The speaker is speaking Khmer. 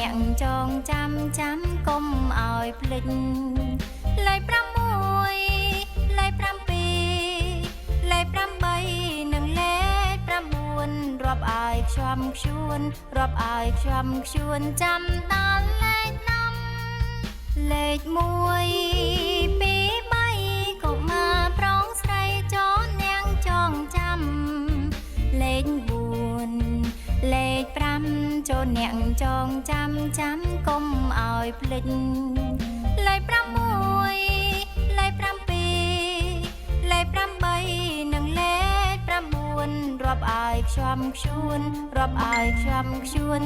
អ្នកចងចាំកុំឲ្យភ្លេចលេខ6លេខ7លេខ8និងលេខ9រាប់ឲ្យខ្ជាប់ខ្ជួនរាប់ឲ្យខ្ជាប់ខ្ជួនចាំដល់លេខ10លេខ1 2 3កុមារប្រុសស្រីចោនាងចងចាំលេខ4លេខ5ចូលអ្នកចងចាំកុំឲ្យភ្លេចលេខ6លេខ7លេខ8និងលេខ9រាប់ឲ្យខ្ជាប់ខ្ជួនរាប់ឲ្យខ្ជាប់ខ្ជួន